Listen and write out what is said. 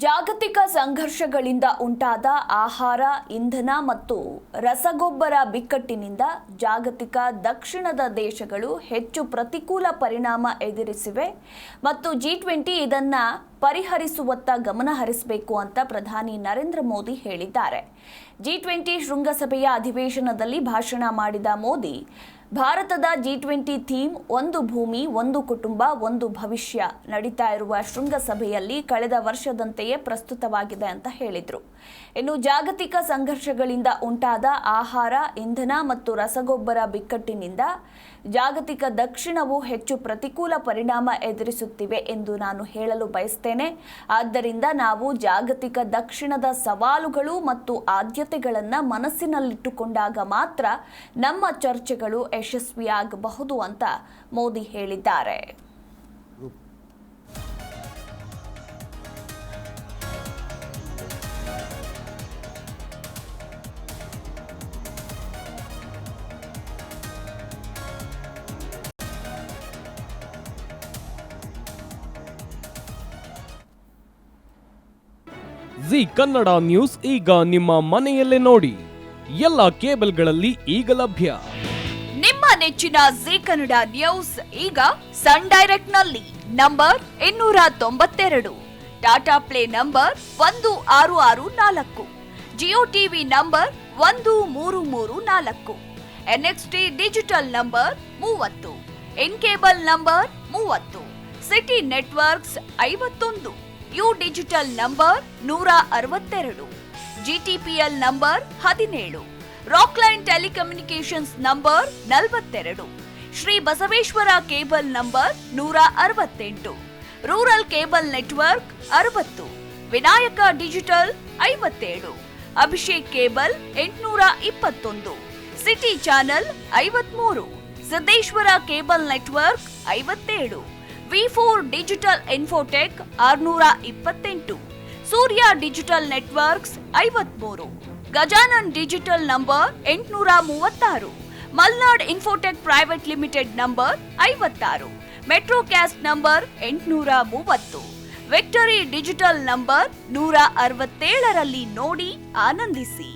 ಜಾಗತಿಕ ಸಂಘರ್ಷಗಳಿಂದ ಉಂಟಾದ ಆಹಾರ, ಇಂಧನ ಮತ್ತು ರಸಗೊಬ್ಬರ ಬಿಕ್ಕಟ್ಟಿನಿಂದ ಜಾಗತಿಕ ದಕ್ಷಿಣದ ದೇಶಗಳು ಹೆಚ್ಚು ಪ್ರತಿಕೂಲ ಪರಿಣಾಮ ಎದುರಿಸಿವೆ ಮತ್ತು G20 ಇದನ್ನು ಪರಿಹರಿಸುವತ್ತ ಗಮನ ಹರಿಸಬೇಕು ಅಂತ ಪ್ರಧಾನಿ ನರೇಂದ್ರ ಮೋದಿ ಹೇಳಿದ್ದಾರೆ. G20 ಶೃಂಗಸಭೆಯ ಅಧಿವೇಶನದಲ್ಲಿ ಭಾಷಣ ಮಾಡಿದ ಮೋದಿ, ಭಾರತದ G20 ಥೀಮ್ ಒಂದು ಭೂಮಿ, ಒಂದು ಕುಟುಂಬ, ಒಂದು ಭವಿಷ್ಯ ನಡೀತಾ ಇರುವ ಶೃಂಗಸಭೆಯಲ್ಲಿ ಕಳೆದ ವರ್ಷದಂತೆಯೇ ಪ್ರಸ್ತುತವಾಗಿದೆ ಅಂತ ಹೇಳಿದರು. ಇನ್ನು ಜಾಗತಿಕ ಸಂಘರ್ಷಗಳಿಂದ ಉಂಟಾದ ಆಹಾರ, ಇಂಧನ ಮತ್ತು ರಸಗೊಬ್ಬರ ಬಿಕ್ಕಟ್ಟಿನಿಂದ ಜಾಗತಿಕ ದಕ್ಷಿಣವು ಹೆಚ್ಚು ಪ್ರತಿಕೂಲ ಪರಿಣಾಮ ಎದುರಿಸುತ್ತಿವೆ ಎಂದು ನಾನು ಹೇಳಲು ಬಯಸ್ತೇನೆ. ಆದ್ದರಿಂದ ನಾವು ಜಾಗತಿಕ ದಕ್ಷಿಣದ ಸವಾಲುಗಳು ಮತ್ತು ಆದ್ಯತೆಗಳನ್ನು ಮನಸ್ಸಿನಲ್ಲಿಟ್ಟುಕೊಂಡಾಗ ಮಾತ್ರ ನಮ್ಮ ಚರ್ಚೆಗಳು ಯಶಸ್ವಿಯಾಗಬಹುದು ಅಂತ ಮೋದಿ ಹೇಳಿದ್ದಾರೆ. ಜಿ ಕನ್ನಡ ನ್ಯೂಸ್ ಈಗ ನಿಮ್ಮ ಮನೆಯಲ್ಲೇ ನೋಡಿ. ಎಲ್ಲ ಕೇಬಲ್ಗಳಲ್ಲಿ ಈಗ ಲಭ್ಯ. ನಿಮ್ಮ ನೆಚ್ಚಿನ ಜಿ ಕನ್ನಡ ನ್ಯೂಸ್ ಈಗ ಸನ್ ಡೈರೆಕ್ಟ್ ನಲ್ಲಿ number 292, Tata play number 1664, Jio TV number 1334, NXT digital number 30, in cable number 30, city networks 51, U digital number 162, GTPL number 17, Rockline telecommunications number 42, Shri Basaveshwara cable number 168, rural cable network 60, Vinayaka digital 57, Abhishek cable 821, city channel 53, Siddeshwara cable network 57, V4 digital Infotech 628, Surya digital networks 53, Gajanan digital number 836, Malnad Infotech Private Limited number 56, Metrocast number 830, Victory Digital number 167ರಲ್ಲಿ ನೋಡಿ ಆನಂದಿಸಿ.